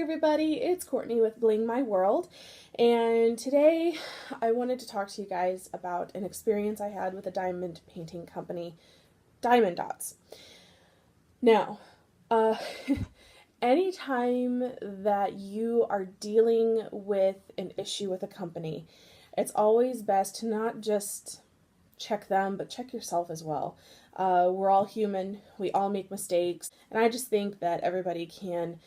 everybody, it's Courtney with Bling My World, and today I wanted to talk to you guys about an experience I had with a diamond painting company, Dotz. Now, anytime that you are dealing with an issue with a company, it's always best to not just check them, but check yourself as well. We're all human, we all make mistakes, and I just think that everybody can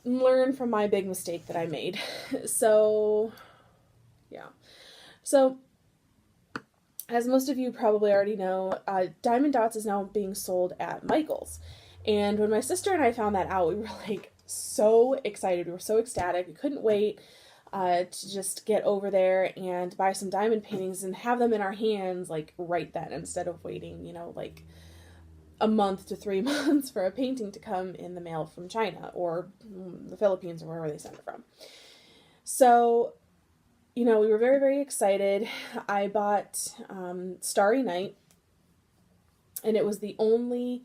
learn from my big mistake that I made. So, yeah. So, as most of you probably already know, Diamond Dotz is now being sold at Michael's. And when my sister and I found that out, we were like so excited. We were so ecstatic. We couldn't wait to just get over there and buy some diamond paintings and have them in our hands like right then, instead of waiting, like a month to 3 months for a painting to come in the mail from China or the Philippines or wherever they send it from. So, we were very, very excited. I bought Starry Night, and it was the only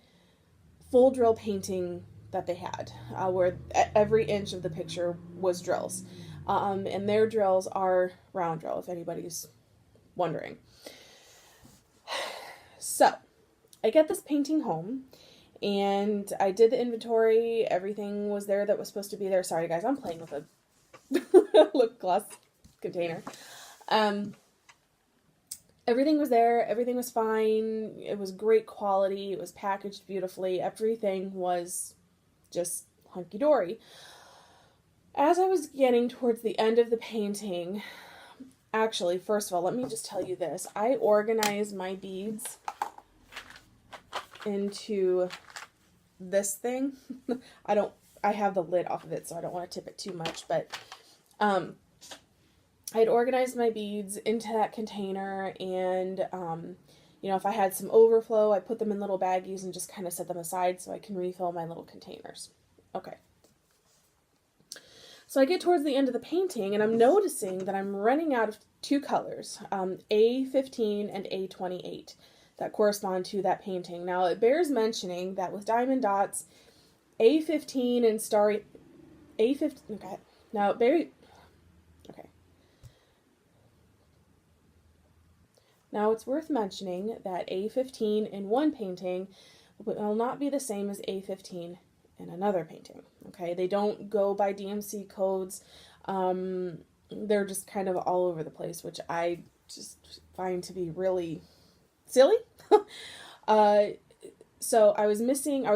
full drill painting that they had, where every inch of the picture was drills. And their drills are round drill, if anybody's wondering. So, I get this painting home, and I did the inventory. Everything was there that was supposed to be there. Sorry, guys, I'm playing with a lip gloss container. Everything was there. Everything was fine. It was great quality. It was packaged beautifully. Everything was just hunky-dory. As I was getting towards the end of the painting, actually, first of all, let me just tell you this. I organized my beads into this thing. I have the lid off of it, so I don't want to tip it too much, but I'd organized my beads into that container, and if I had some overflow, I put them in little baggies and just kind of set them aside so I can refill my little containers. Okay. So I get towards the end of the painting, and I'm noticing that I'm running out of two colors, A15 and A28, that correspond to that painting. Now, it bears mentioning that with Diamond Dotz, A15 and Starry, A15, okay, now, okay. Now, it's worth mentioning that A15 in one painting will not be the same as A15 in another painting, okay? They don't go by DMC codes. They're just kind of all over the place, which I just find to be really silly. So I was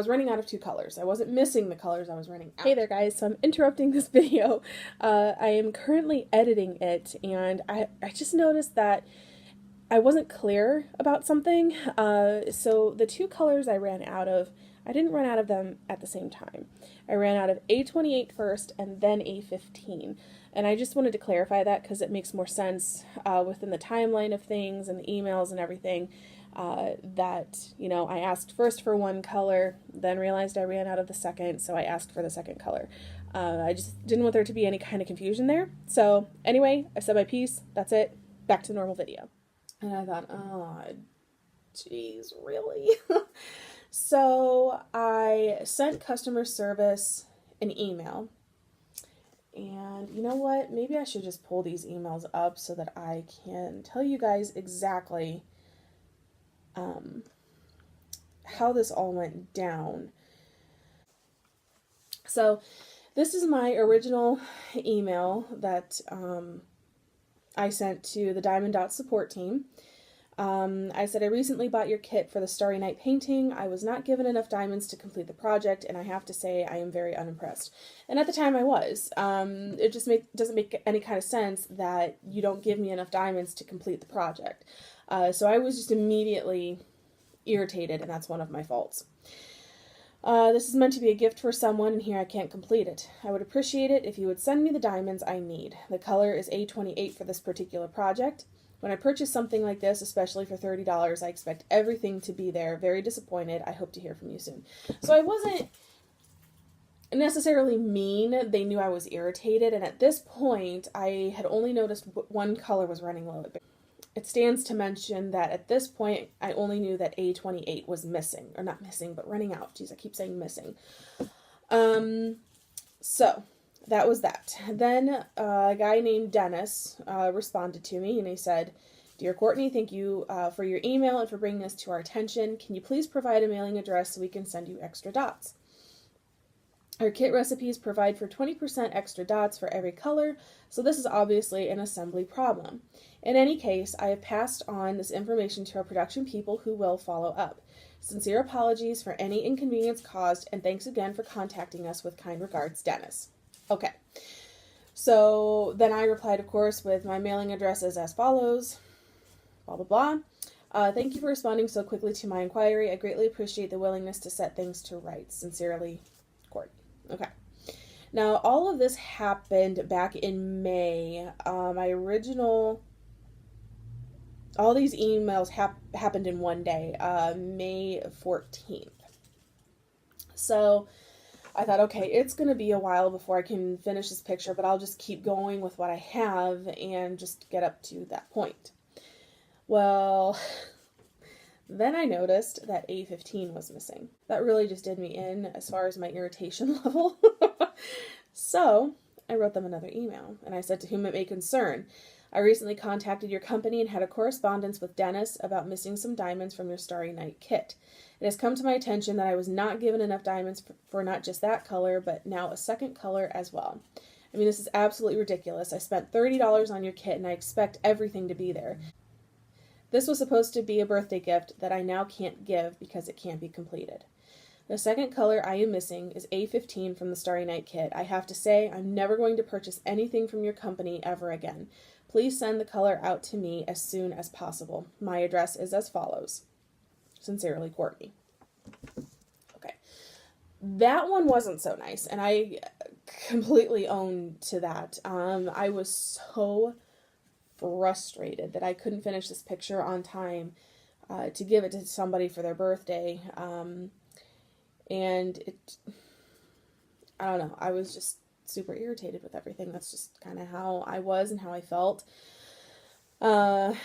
running out of two colors. I wasn't missing the colors, I was running out. Hey there, guys, so I'm interrupting this video. I am currently editing it, and I just noticed that I wasn't clear about something. So the two colors I ran out of, I didn't run out of them at the same time. I ran out of A28 first and then A15. And I just wanted to clarify that because it makes more sense within the timeline of things and the emails and everything, that, I asked first for one color, then realized I ran out of the second, so I asked for the second color. I just didn't want there to be any kind of confusion there. So anyway, I said my piece. That's it. Back to the normal video. And I thought, oh, geez, really? So I sent customer service an email, and you know what? Maybe I should just pull these emails up so that I can tell you guys exactly how this all went down. So this is my original email that I sent to the Diamond Dotz support team. I said, I recently bought your kit for the Starry Night painting. I was not given enough diamonds to complete the project, and I have to say I am very unimpressed. And at the time I was. It just doesn't make any kind of sense that you don't give me enough diamonds to complete the project. So I was just immediately irritated, and that's one of my faults. This is meant to be a gift for someone, and here I can't complete it. I would appreciate it if you would send me the diamonds I need. The color is A28 for this particular project. When I purchase something like this, especially for $30, I expect everything to be there. Very disappointed. I hope to hear from you soon. So I wasn't necessarily mean. They knew I was irritated, and at this point, I had only noticed one color was running low. It stands to mention that at this point, I only knew that A28 was missing, or not missing, but running out. Geez, I keep saying missing. So that was that. Then a guy named Dennis responded to me, and he said, "Dear Courtney, thank you for your email and for bringing this to our attention. Can you please provide a mailing address so we can send you extra dots? Our kit recipes provide for 20% extra dots for every color, so this is obviously an assembly problem. In any case, I have passed on this information to our production people who will follow up. Sincere apologies for any inconvenience caused, and thanks again for contacting us. With kind regards, Dennis." Okay, so then I replied, of course, with my mailing addresses as follows, blah, blah, blah. Thank you for responding so quickly to my inquiry. I greatly appreciate the willingness to set things to rights. Sincerely, Court. Okay. Now, all of this happened back in May. All these emails happened in one day, May 14th. So I thought, okay, it's going to be a while before I can finish this picture, but I'll just keep going with what I have and just get up to that point. Well, then I noticed that A15 was missing. That really just did me in as far as my irritation level. So I wrote them another email, and I said, "To whom it may concern, I recently contacted your company and had a correspondence with Dennis about missing some diamonds from your Starry Night kit. It has come to my attention that I was not given enough diamonds for not just that color, but now a second color as well. I mean, this is absolutely ridiculous. I spent $30 on your kit, and I expect everything to be there. This was supposed to be a birthday gift that I now can't give because it can't be completed. The second color I am missing is A15 from the Starry Night kit. I have to say, I'm never going to purchase anything from your company ever again. Please send the color out to me as soon as possible. My address is as follows. Sincerely, Courtney." Okay. That one wasn't so nice, and I completely own to that. I was so frustrated that I couldn't finish this picture on time to give it to somebody for their birthday. And I don't know, I was just super irritated with everything. That's just kind of how I was and how I felt. And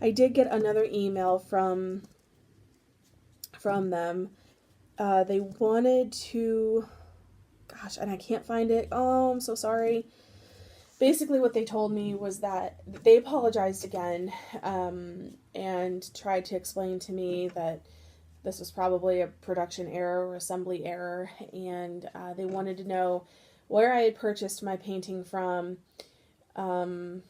I did get another email from them. They wanted to, gosh, and I can't find it. Oh, I'm so sorry. Basically what they told me was that they apologized again, and tried to explain to me that this was probably a production error or assembly error, and they wanted to know where I had purchased my painting from, how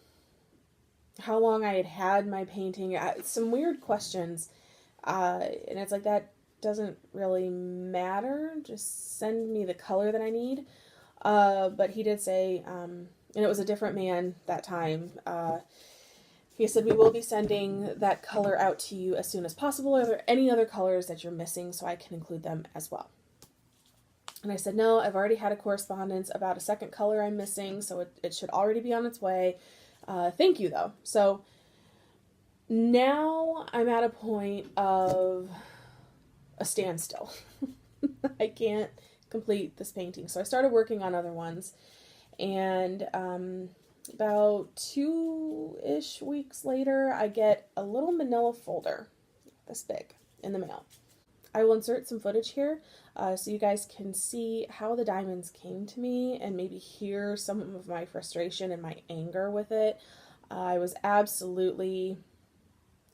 long I had had my painting, some weird questions, and it's like, that doesn't really matter, just send me the color that I need. But he did say, and it was a different man that time, he said, "We will be sending that color out to you as soon as possible. Are there any other colors that you're missing so I can include them as well?" And I said, "No, I've already had a correspondence about a second color I'm missing, so it should already be on its way. Thank you, though." So now I'm at a point of a standstill. I can't complete this painting. So I started working on other ones, and about 2-ish weeks later, I get a little manila folder this big in the mail. I will insert some footage here so you guys can see how the diamonds came to me and maybe hear some of my frustration and my anger with it. I was absolutely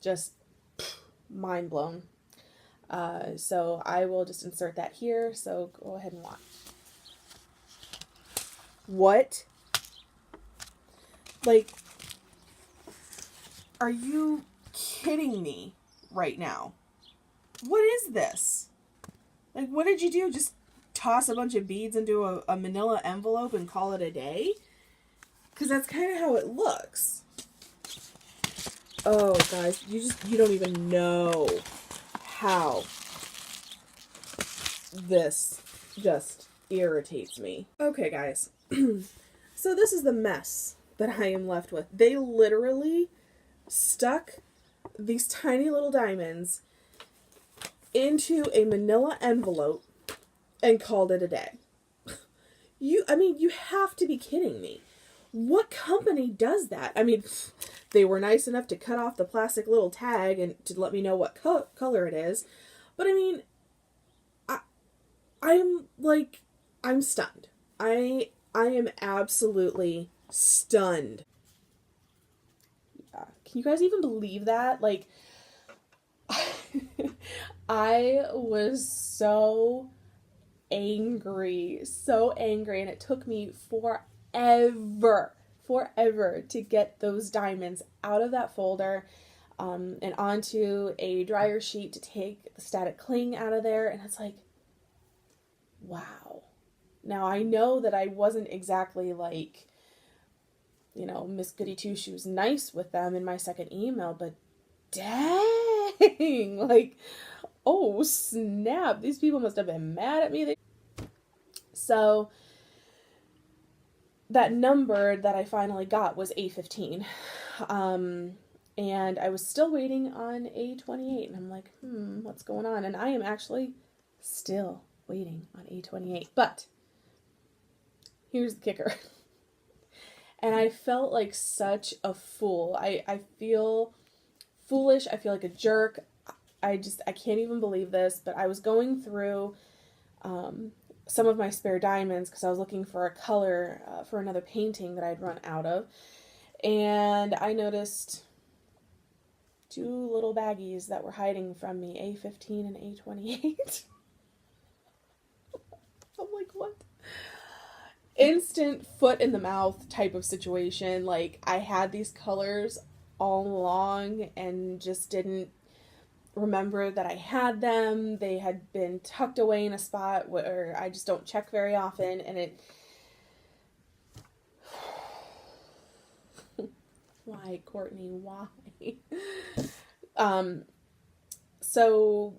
just mind blown. So I will just insert that here, so go ahead and watch. What? Like, are you kidding me right now? What is this? Like, what did you do? Just toss a bunch of beads into a manila envelope and call it a day? Because that's kind of how it looks. Oh, guys, you don't even know how this just irritates me. Okay, guys. So this is the mess that I am left with. They literally stuck these tiny little diamonds into a manila envelope and called it a day. You have to be kidding me. What company does that? I mean, they were nice enough to cut off the plastic little tag and to let me know what color it is. But I mean, I'm stunned. I am absolutely stunned. Yeah. Can you guys even believe that? Like, I was so angry, and it took me forever to get those diamonds out of that folder, and onto a dryer sheet to take the static cling out of there. And it's like, wow. Now I know that I wasn't exactly like, Miss Goody Two Shoes nice with them in my second email, but dang, like, oh snap, these people must have been mad at me. So that number that I finally got was A15. And I was still waiting on A28, and I'm like, what's going on? And I am actually still waiting on A28. But here's the kicker. And I felt like such a fool. I feel foolish. I feel like a jerk. I can't even believe this, but I was going through some of my spare diamonds because I was looking for a color for another painting that I'd run out of. And I noticed two little baggies that were hiding from me, A15 and A28. I'm like, what? Instant foot in the mouth type of situation. Like, I had these colors all along and just didn't remember that I had them. They had been tucked away in a spot where I just don't check very often, and it... Why, Courtney? Why? So,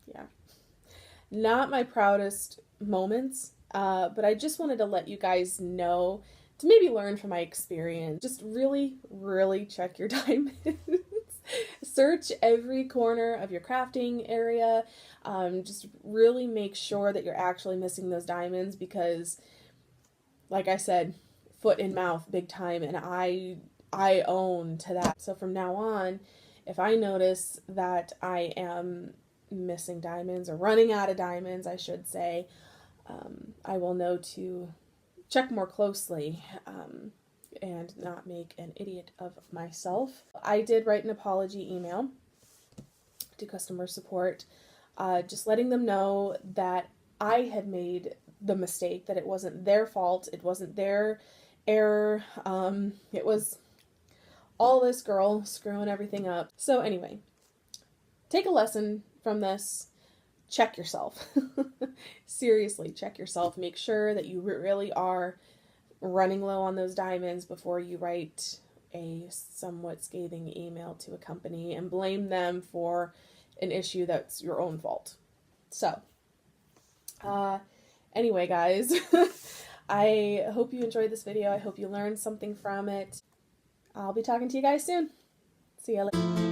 yeah. Not my proudest moments, but I just wanted to let you guys know, to maybe learn from my experience. Just really, really check your diamonds. Search every corner of your crafting area. Just really make sure that you're actually missing those diamonds, because, like I said, foot in mouth big time, and I own to that. So from now on, if I notice that I am missing diamonds, or running out of diamonds, I should say, I will know to check more closely, and not make an idiot of myself. I did write an apology email to customer support, just letting them know that I had made the mistake, that it wasn't their fault, it wasn't their error, it was all this girl screwing everything up. So anyway, take a lesson from this. Check yourself. Seriously, check yourself. Make sure that you really are running low on those diamonds before you write a somewhat scathing email to a company and blame them for an issue that's your own fault. So, anyway, guys, I hope you enjoyed this video. I hope you learned something from it. I'll be talking to you guys soon. See ya later.